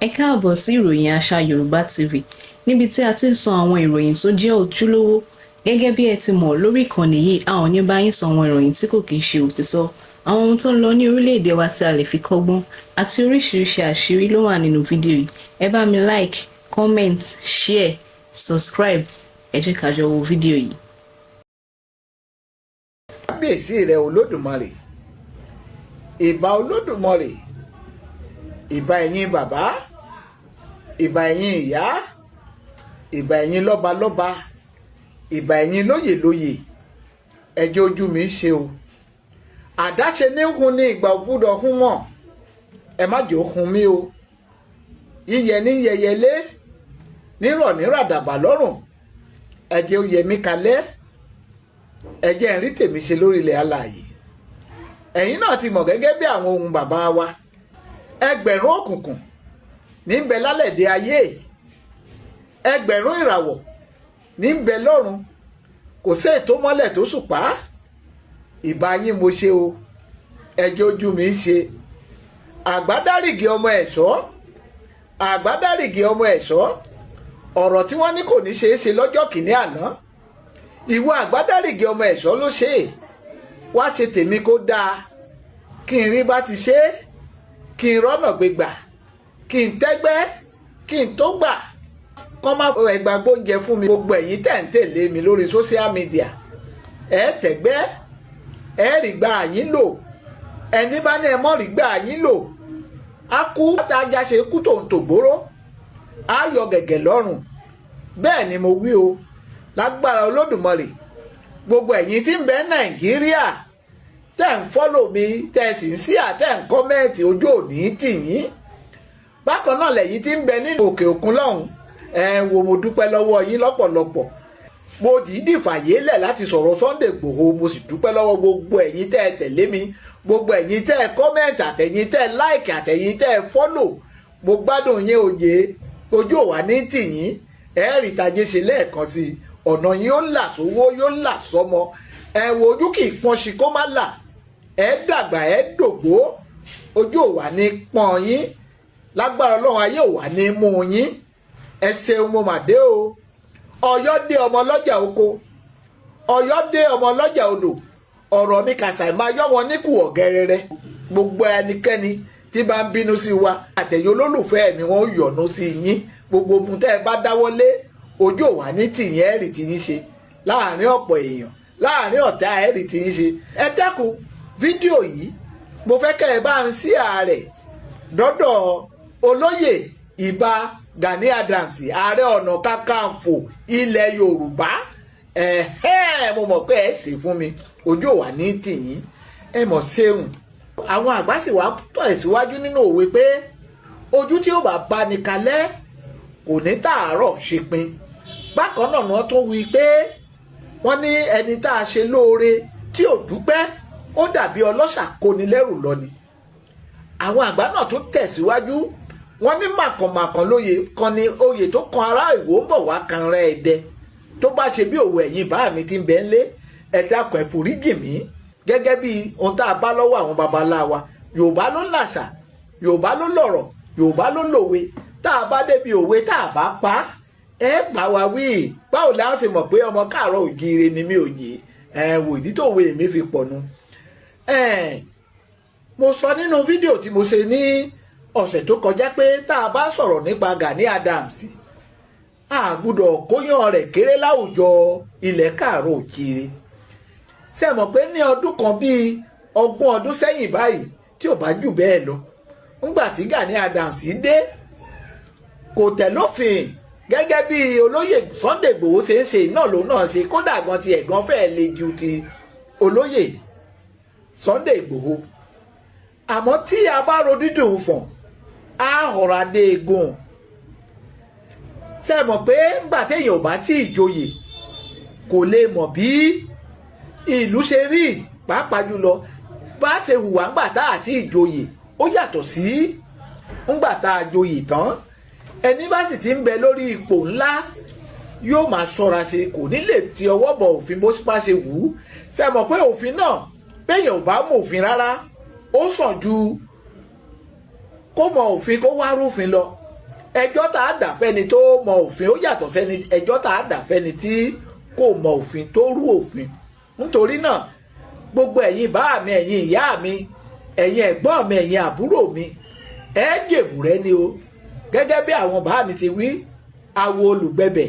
Ẹ káàbọ̀ sí ìròyìn àṣà Yorùbá TV níbi tí a ti ń sọ àwọn ìròyìn tó jẹ́ ojúlówó. Gẹ́gẹ́ bí ẹ ti mọ̀ lórí ìkànnì yìí, a ò ní bá yín sọ àwọn ìròyìn tí kò kìí ṣe òtítọ́, àwọn ohun tó ń lọ ní orílẹ̀-èdè wa tí a lè fi kọ́gbọ́n àti oríṣiríṣi àṣírí ló wà nínú fídíò yìí. Ẹ bá mi like, comment, share, subscribe. Ẹ jẹ́ ká jọ wo fídíò yìí. Kábíyèsí rẹ Olódùmarè, ìbà Olódùmarè, ìbà ẹ̀yin bàbá, ìbà ẹ̀yin ìyá, ìbà ẹ̀yin lọ́balọ́ba, ìbà ẹ̀yin lóyè lóyè. Ẹjọ́ ojú mi ṣe o, àdáṣe ní hun ní ìgbà ògbúdọ̀ hun mọ̀, ẹ má jẹ́ ó hun mí o. Yíyẹ ní yẹyẹlé, nírọ̀ ní ràdàbà lọ́rùn, ẹ jẹ́ ó yẹ mí kalẹ̀, ẹ jẹ́ ń rí tèmi ṣe lórí ilẹ̀ alààyè. Ẹ̀yin náà ti mọ̀ gẹ́gẹ́ bí àwọn ohun bàbá wa, ẹgbẹ̀rún òkùnkùn níbẹ̀ lálẹ́dẹ̀ ayé, ẹgbẹ̀rún ìràwọ̀ níbẹ̀ lọ́run, kò sí ètò mọ́lẹ̀ tó ṣùpá. Ìbà yín mo ṣe o, ẹjọ́ ojú mi ṣe. Àgbádárìgì ọmọ ẹ̀ṣọ́, àgbádárìgì ọmọ ẹ̀ṣọ́, ọ̀rọ̀ tí wọ́n ní kò ní ṣeé ṣe lọ́jọ́ kìíní àná, ìwọ àgbádárìgì ọmọ ẹ̀ṣọ́ ló ṣe é. Wá ṣe tèmi kó dáa, kí n rí bá ti ṣe é, kí n rọ́nà gbégbà, kí n tẹ́gbẹ́, kí n tó gbà. Kọ́ má fọ ẹgbà gbóúnjẹ fún mi. Gbogbo ẹ̀yin tẹ̀ ń tẹ̀lé mi lórí social media, ẹ tẹ̀gbẹ́, ẹ rí gbà yín lò. Ẹni bá ní ẹ mọ́ rí gbà yín lò, á kú tájà ṣe kú tòǹtògbóró, á yọ gẹ̀gẹ̀ lọ́rùn. Bẹ́ẹ̀ ni mo wí o, lágbára Olódùmarè. Gbogbo ẹ̀yin tí ń bẹ Nàìjíríà tẹ́ ń fọ́lò mi, tẹ́ sì ń sí àtẹ́ ń kọ́mẹ́ǹtì, ojú òní tì yín. Bákan náà lẹ́yìn tí ń bẹ nínú òkè òkun lọ́hùn, wo mo dúpẹ́ lọ́wọ́ yín lọ́pọ̀lọpọ̀. Mo dìídì fàyè lẹ̀ láti sọ̀rọ̀ Sunday Igboho, mo sì dúpẹ́ lọ́wọ́ gbogbo ẹ̀yin tẹ́ ẹ tẹ̀lé mi, gbogbo ẹ̀yin tẹ́ ẹ kọ́mẹ́ǹtì, àtẹ̀yin tẹ́ ẹ láìkì, àtẹ̀yin tẹ́ ẹ fọ́lò. Mo gbádùn yín òye, ojú òwà ní tì yín, rí tajé ṣe lẹ́ẹ̀kan sí i. Ọ̀nà yín ó là sówó, yóò là sọ́mọ. Wo ojú kì í pọ́n sí kó má là. Dàgbà dògbó, ojú òwà ní pọ́n yín, lágbára Ọlọ́run ayé òwà ní mú yín. Ẹ ṣeun mo mà dé o. Ọ̀yọ́ dé ọmọ ọlọ́jà oko, Ọ̀yọ́ dé ọmọ ọlọ́jà odò. Ọ̀rọ̀ mi kàṣà máa yọ wọn níkù ọ̀gẹ́rẹ́rẹ́. Gbogbo ẹnikẹ́ni tí bá ń bínú sí wa, àtẹ̀yìn olólùfẹ́ mi wọ́n yọ̀nú sí yín. Gbogbo ohun tẹ́ ẹ bá dáwọ́lé, ojú òwà ní tìyín ẹ̀rì tìyín ṣe láàrin ọ̀pọ̀ èèyàn, láàrin ọ̀tá ẹ̀rì tìyín ṣe. Ẹ dákun fídíò yìí, mo fẹ́ kẹ́ ẹ bá ń sí ààrẹ dọ́dọ̀ olóyè Ìbà Gani Adams, ààrẹ ọ̀nà kakanfò ilẹ̀ Yorùbá. Mo mọ̀ pé ẹ sì fún mi, ojú òwà ní tìyín, ẹ mọ̀ ṣeun. Àwọn àgbà sì wá tẹ̀síwájú nínú òwe pé ojú tí ó bá bá ní kalẹ̀ kò ní tààrọ̀ ṣe pin. Bákan náà wọ́n tún wí pé wọ́n ní ẹni tá a ṣe lóore tí ò dúpẹ́, ó dàbí ọlọ́ṣà kónilẹ́rù lọ ni. Àwọn àgbà náà tún tẹ̀síwájú, wọ́n ní màkànmàkàn lóye kan ni oyè tó kan ará Ìwó ń bọ̀ wá kan rẹ̀ ẹ̀dẹ. Tó bá ṣe bí òwe ẹ̀yin bá mi ti ń bẹ ń lé, ẹ dákun ẹ foríjì mí. Gẹ́gẹ́ bí ohun tá a bá lọ́wọ́ àwọn babaláwa, Yorùbá ló làṣà, Yorùbá ló lọ̀rọ̀, Yorùbá ló lòwe. Tá a bá débi òwe tá a bá pa, ẹ bá wa wí. Báwo la ti mọ̀ pé ọmọ káàárọ̀ òjíire ni mi ò yé? Wò ìdí tó òwe mi fi pọ̀ nu. Mo sọ nínú fídíò tí mo ṣe ní ọ̀sẹ̀ tó kọjá pé tá a bá sọ̀rọ̀ nípa Gani Adams, a gbọ́dọ̀ kóyàn rẹ̀ kéré láwùjọ ilẹ̀ káàárọ̀ òjíire. Ṣé ẹ mọ̀ pé ní ọdún kan bíi 20 ọdún sẹ́yìn báyìí, tí ò bá jù bẹ́ẹ̀ lọ, ńgbà tí Gani Adams dé, kò tẹ̀lófin gẹ́gẹ́ bí olóyè Sunday Igboho ṣe ń ṣe náà lòun náà ṣe. Kódà gan ti ẹ̀gbọ́n fẹ́ẹ́ le ju ti olóyè Sunday Igboho. Àmọ́ tí a bá ro dídùn fọ̀n, á họ̀rọ̀ adé egun. Ṣé ẹ mọ̀ pé ńgbà téèyàn ò bá tí ì joyè, kò lè mọ̀ bí ìlú ṣe rí, pàápàá jùlọ bá ṣe hùwà ńgbà tá àti ìjoyè ó yàtọ̀ sí ńgbà tá a joyè tán. Ẹni bá sì ti ń bẹ lórí ipò ńlá yóò máa ṣọ́ra ṣe, kò ní lè ti ọwọ́ bọ̀ òfin bó bá ṣe wù ú. Ṣé ẹ mọ̀ pé òfin náà, béèyàn ò bá mọ òfin rárá, ó sàn ju kó mọ òfin kó wá rúfin lọ. ẹjọ́ tá a dà fẹ́ni tó mọ òfin ó yàtọ̀ sẹ́ni ẹjọ́ tá a dà fẹ́ni tí kò mọ òfin tó rú òfin. Nítorí náà gbogbo ẹ̀yin bá mi, ẹ̀yin ìyá mi, ẹ̀yin ẹ̀gbọ́n mi, ẹ̀yin àbúrò mi, ẹ jèbù rẹ ni o. Gẹ́gẹ́ bí àwọn bá mi ti wí, awo olùgbẹ̀bẹ̀,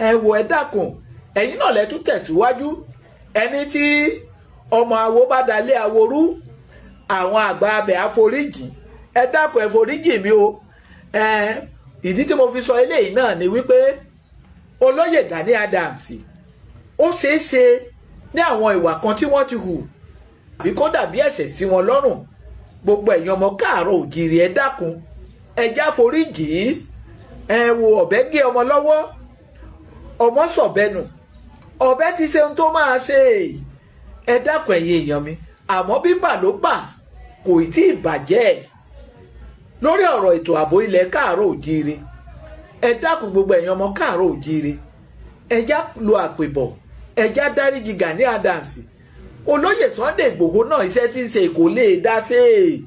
ẹ wo ẹ dákun, ẹ̀yin náà lẹ tún tẹ̀síwájú. Ẹni tí ọmọ awo bá dalé awo rú, àwọn àgbà abẹ àforíjì, ẹ dákun ẹ foríjì mi o. Ìdí tí mo fi sọ eléyìí náà ni wípé olóyè Gani Adams ó ṣeé ṣe ní àwọn ìwà kan tí wọ́n ti hù àbí kó dàbí ẹ̀ṣẹ̀ sí wọn lọ́rùn. Gbogbo ẹ̀yin ọmọ káàárọ̀ òjìrì ẹ dákun ẹjá foríjì. Ẹ wo ọ̀bẹ gé ọmọ lọ́wọ́, ọmọ sọ̀bẹnù, ọ̀bẹ ti ṣe ohun tó máa ṣe. Ẹ dákun ẹ̀yin èèyàn mi, àmọ́ bíbà ló bà kò tí ì bàjẹ́ lórí ọ̀rọ̀ ètò ààbò ilẹ̀ káàárọ̀ òjìrì. Ẹ dákun gbogbo ẹ̀yin ọmọ káàárọ̀ òjìrì ẹjá lo àpèbọ̀, ẹjá dáríjì Gani Adams. Olóyè Sunday Igboho náà iṣẹ́ tí ń ṣe kò lè dá sí i.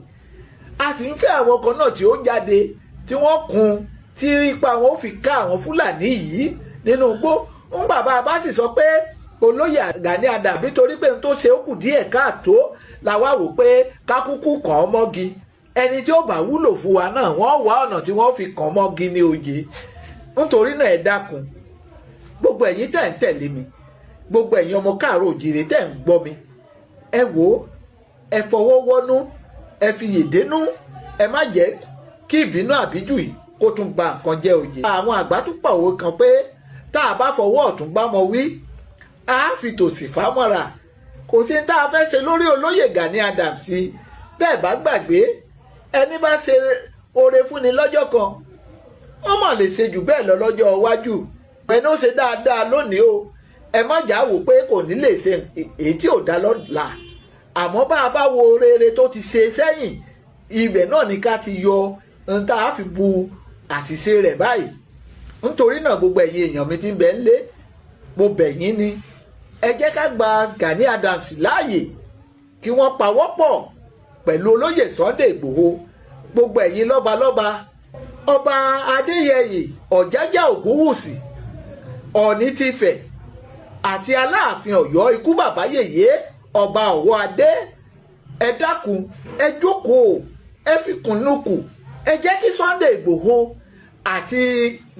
A sì ń fẹ́ àwọn kan náà tí ó jáde tí wọ́n kun tí ipa wọn ó fi ká àwọn Fúlàní yìí nínú igbó. ń bàbá bá sì sọ pé olóyè Gani Adams nítorí pé n tó ṣe ó kù díẹ̀ káàtó làwa wò pé kákúkú kàn án mọ́gi. Ẹni tí ó bá wúlò fún wa náà wọ́n wá ọ̀nà tí wọ́n fi kàn án mọ́gi ní oyè. Nítorí náà ẹ dákun gbogbo ẹ̀yin tẹ̀ ń tẹ̀lé mi, gbogbo ẹ̀yin ọmọ káàárọ̀ òjìrì tẹ̀ ń gbọ́ mi, ẹ wò ó, ẹ fọwọ́ wọ́nú, ẹ fi yèdénú, ẹ má jẹ́ kí ìbínú àbíjù yìí kó tún ba nǹkan jẹ́ òye. Àwọn àgbà tún pàwọ́ kan pé tá a bá fọwọ́ ọ̀tún bá mọ wí a fi tòsì fámọ́ra. Kò sí tá a fẹ́ ṣe lórí olóyè Gani Adams. Bẹ́ẹ̀ bá gbàgbé, ẹni bá ṣe oore fúnni lọ́jọ́ kan ó mọ̀ lè ṣe jù bẹ́ẹ̀ lọ lọ́jọ́ iwájú. Ẹni ó ṣe dáadáa lónìí o, ẹ má jà wò pé kò ní lè ṣe èyí tí ò dá lọ́la. Àmọ́ bá a bá wo rere tó ti ṣe sẹ́yìn, ibẹ̀ náà ni ká ti yọ ohun tá a fi bu àṣìṣe rẹ̀ báyìí. Nítorí náà gbogbo ẹ̀yin èèyàn mi ti ń bẹ ńlé, mo bẹ̀ yín ni ẹ jẹ́ ká gba Gani Adams láàyè kí wọ́n pawọ́pọ̀ pẹ̀lú olóyè Sunday Igboho. Gbogbo ẹ̀yin lọ́balọ́ba, ọba Adéyẹyè Ọ̀jájá Ògúnwùsì Ọ̀ọ̀ni tìfẹ̀ àti Aláàfin Ọ̀yọ́ ikú bàbá yèyé ọba Ọ̀wọ́ adé, ẹ dákun ẹ jókòó, ẹ fi kùnnùkù, ẹ jẹ́ kí Sunday Igboho àti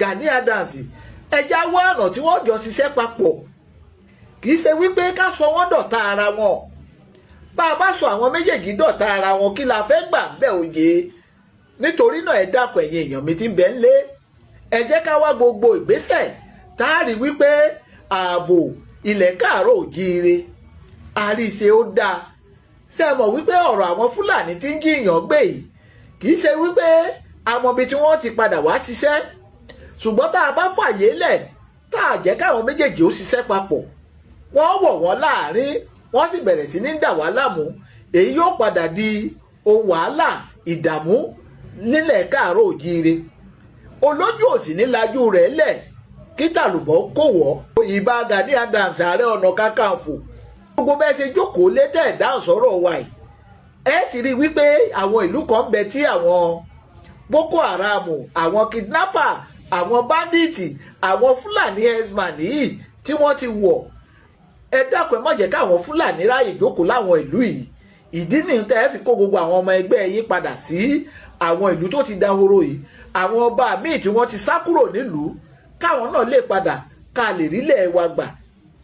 Gani Adams ẹ já wá ọ̀nà tí wọ́n jọ ṣiṣẹ́ papọ̀. Kì í ṣe wípé ká sọ wọ́n dọ̀tá ara wọn. Bá a bá sọ àwọn méjèèjì dọ̀tá ara wọn kí la fẹ́ gbà bẹ́ẹ̀ òye. Nítorí náà ẹ dákun ẹ̀yin èèyàn mi ti ń bẹ ńlé, ẹ jẹ́ ká wá gbogbo ìgbésẹ̀ tá a rí wípé ààbò ilẹ̀ káàárọ̀ òjíire àríṣe ó dáa. Ṣé ẹ mọ̀ wípé ọ̀rọ̀ àwọn Fúlàní tí ń jiyàn gbé yìí kì í ṣe wípé àmọ́ ibi tí wọ́n ti padà wá ṣiṣẹ́, ṣùgbọ́n tá a bá fàyè lẹ̀ tá a jẹ́ káwọn méjèèjì ó ṣiṣẹ́ papọ̀, wọ́n wọ̀ wọ́n láàrin, wọ́n sì bẹ̀rẹ̀ sí ní dà wá láàmú. Èyí yóò padà di ohun wàhálà ìdààmú nílẹ̀ káàárọ̀ òjíire. Olójú òsì ní lajú rẹ̀ lẹ̀ kí tàlùbọ̀ kò wọ́. Ìbà Gani Adams Ààrẹ Ọ̀nà Kakanfò, gbogbo bẹ́ẹ̀ ṣe jókòó létẹ̀ dáhùn sọ́rọ̀ wa yìí, ẹ ti rí wípé àwọn ìlú kan bẹ tí àwọn Boko Haram, àwọn kidnapper, àwọn bandits, àwọn Fúlàní herdsmen yìí tí wọ́n ti wọ̀. Ẹ dákun ẹ má jẹ́ káwọn Fúlàní ráyè jókòó láwọn ìlú yìí. Ìdí nìyí tẹ́ ẹ fi kó gbogbo àwọn ọmọ ẹgbẹ́ yín padà sí àwọn ìlú tó ti dahoro yìí. Àwọn ọba míì tí wọ́n ti sá kúrò nílùú káwọn náà lè padà ká lè rílẹ̀ wa gbà.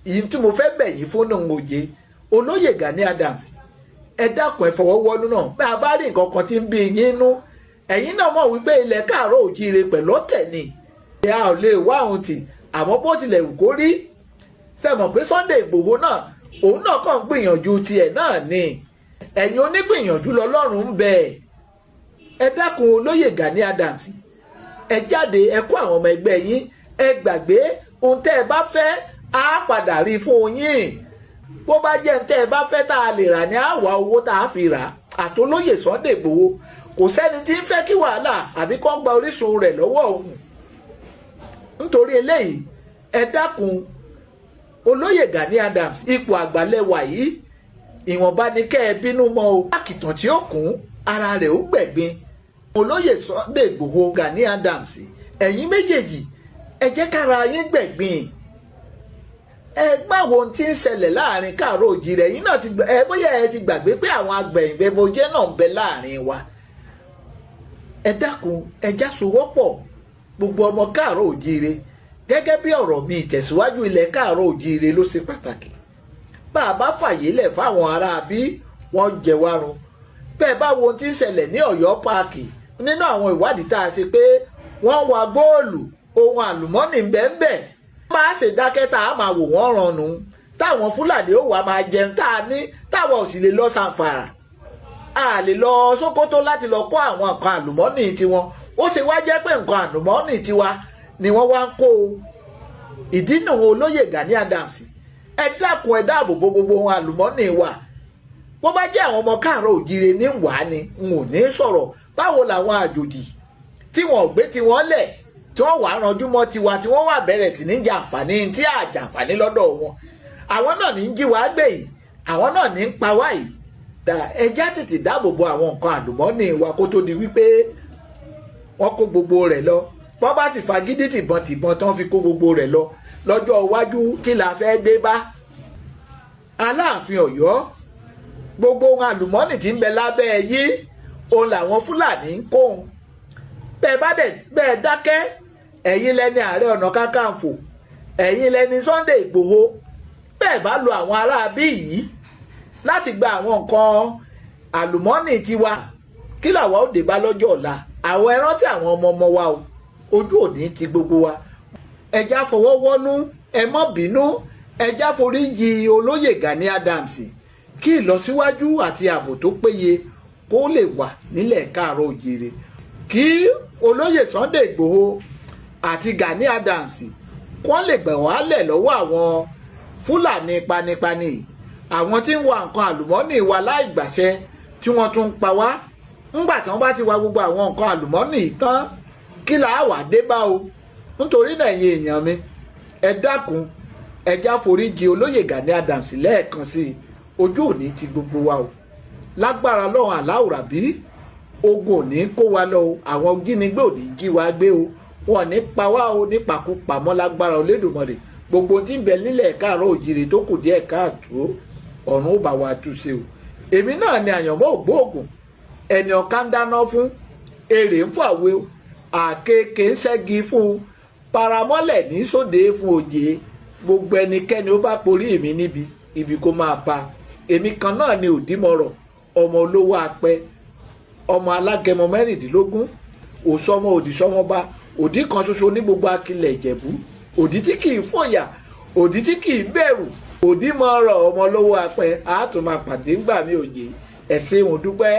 Ìyí tí mo fẹ́ bẹ̀ yín fún náà mòye olóyè Gani Adams, ẹ dákun ẹ fọwọ́ wọnú náà. Bá a bá rí nǹkan kan tí ń bí yín nú, ẹ̀yin náà mọ̀ wípé ilẹ̀ káàárọ̀ òjíire pẹ̀lú ọ̀tẹ̀ ni. Ìyá ò lè wá ohun tì, àmọ́ bó tilẹ̀ wù kó rí. Ṣé mọ̀ pé Sunday Igboho náà òun náà kàn ń gbìyànjú tiẹ̀ náà ni. Ẹ̀yin onígbìyànjú lọ́lọ́run ń bẹ. Ẹ dákun olóyè Gani Adams, ẹ jáde ẹ kó àwọn ọmọ ẹgbẹ́ yín, ẹ gbàgbé ohun tẹ́ ẹ bá fẹ́ á padà rí fún yín. Bó bá jẹ́ ohun tẹ́ ẹ bá fẹ́ tá a lè rà ní àwa owó tá a fi rà. Àtolóyè Sunday Igboho kò sẹ́ni tí ń fẹ́ kí wàhálà àbí kó gba orísun rẹ̀ lọ́wọ́ òun. Nítorí eléyìí ẹ dákun olóyè Gani Adams, ipò àgbàlẹ̀wà yìí ìwọ̀nba ni kẹ́ ẹ bínú mọ́ o. Àkìtàn tí ó kún ara rẹ̀ ó gbẹ̀gbin. olóyè Sunday Igboho Gani Adams ẹ̀yin méjèèjì ẹ jẹ́ kára yín gbẹ̀gbìn ẹ gbàgbọ́ ohun tí ń ṣẹlẹ̀ láàrin káàárọ̀ òjìrè ẹ̀yin náà bóyá ẹ ti gbàgbé pé àwọn agbẹ̀yìnbẹ̀bọjẹ́ náà ń bẹ láàrin wa ẹ dákun ẹ já sowọ́pọ̀ gbogbo ọmọ káàárọ̀ òjìrè gẹ́gẹ́ bí ọ̀rọ̀ mi ìtẹ̀síwájú ilẹ̀ káàárọ̀ òjìrè ló ṣe pàtàkì bá a bá fàyè lẹ̀ fáwọn ará bí wọ́n jẹ wá run bẹ́ẹ̀ bá wo ohun tí ń ṣẹlẹ̀ ní Ọ̀yọ́ páàkì nínú àwọn ìwádìí tá a ṣe pé wọ́n wa góòlù ohun àlùmọ́ọ́nì bẹ́ẹ̀ máa ṣe dákẹ́ tá a máa wò wọ́n rànnù táwọn Fúlàní ó wà máa jẹun tá a ní táwọn ò sì lè lọ Sàǹfàrà a lè lọ Sókótó láti lọ kó àwọn nǹkan àlùmọ́ọ́nì tiwọn ó ṣe wá jẹ́ pé nǹkan àlùmọ́ọ́nì tiwa ni wọ́n wá ń kó o ìdí nù olóyè Gani Adams ẹ dákun ẹ dáàbò bo gbogbo ohun àlùmọ́ọ́nì wa bó bá jẹ́ àwọn ọmọ káàárọ̀ òjìrè ní wàá ni n ò ní sọ̀rọ̀ báwo làwọn àjòjì tí wọn ò gbé tiwọn lẹ̀ tí wọ́n wà ranjú mọ́ tiwa tí wọ́n wà bẹ̀rẹ̀ sí ní jàǹfààní tí àjàǹfààní lọ́dọ̀ wọn àwọn náà ní ń jí wá gbé yìí àwọn náà ní ń pa wá yìí ẹjá tètè dáàbò bo àwọn nǹkan àlùmọ́ọ́nì wa kó tó di wípé wọ́n kó gbogbo rẹ̀ lọ wọ́n bá ti fagídí tìbọn tán fi kó gbogbo rẹ̀ lọ lọ́jọ́ iwájú kí la fẹ́ dé bá Aláàfin Ọ̀yọ́ gbogbo ohun àlùmọ́ọ́nì tí ń bẹ lábẹ́ yìí òun làwọn Fúlàní ń kóhun bẹ́ẹ̀ dákẹ́ ẹ̀yin lẹni Ààrẹ Ọ̀nà Kakanfò ẹ̀yin lẹni Sunday Igboho bẹ́ẹ̀ bá lo àwọn aráabí yìí láti gba àwọn nǹkan àlùmọ́ọ́nì tiwa kí làwa ó dé bá lọ́jọ́ ọ̀la àwọn ẹran tí àwọn ọmọ wa o ojú òní ti gbogbo wa ẹja fọwọ́ wọ́nú ẹ mọ́ bínú ẹja foríjì olóyè Gani Adams kí ìlọsíwájú àti ààbò tó péye kó lè wà nílẹ̀ káàárọ̀ òjìrè kí olóyè Sunday Igboho àti Gani Adams kó lè gbà wálẹ̀ lọ́wọ́ àwọn Fúlàní panipani àwọn tí ń wa nǹkan àlùmọ́ọ́nì wa láì gbàṣẹ tí wọ́n tún ń pa wá ńgbà tí wọ́n bá ti wa gbogbo àwọn nǹkan àlùmọ́ọ́nì tán kí là á wà dé bá o nítorí náà ẹ̀yin èèyàn mi ẹ dákun ẹja foríjì olóyè Gani Adams lẹ́ẹ̀kan sí i ojú òní ti gbogbo wa o lágbára lọ́hùn aláwòrán bí ogun òní kó wa lọ o àwọn jínigbé òní jí wa gbé o wọn ní pa wá o nípakúpamọ́ lágbára Olódùmarè gbogbo tí ń bẹ nílẹ̀ káàárọ̀ òjìrè tó kù díẹ̀ káàtó ọ̀run ó bá wa túnṣe o èmi náà ni àyànmọ́ ògbóògùn ẹni ọ̀ká ń dáná fún èrè ń fàwé o àkekèé ń ṣẹ́gi fún un paramọ́lẹ̀ ní sóde fún òjé gbogbo ẹnikẹ́ni ó bá porí èmi níbi ibi kó máa bá èmi kan náà ni òdìmọ̀rọ̀ ọmọ olówó apẹ ọmọ alágẹmọ mẹ́rìndínlógún òsọmọ òdìsọmọba òdì kan ṣoṣo ní gbogbo akilẹ̀ Ìjẹ̀bú òdì tí kì í fòyà òdì tí kì í bẹ̀rù òdìmọ̀rọ̀ ọmọ olówó apẹ àátùmọ̀ àpàdé ńgbà mi òye ẹ̀sìn ìwọ̀n dúpẹ́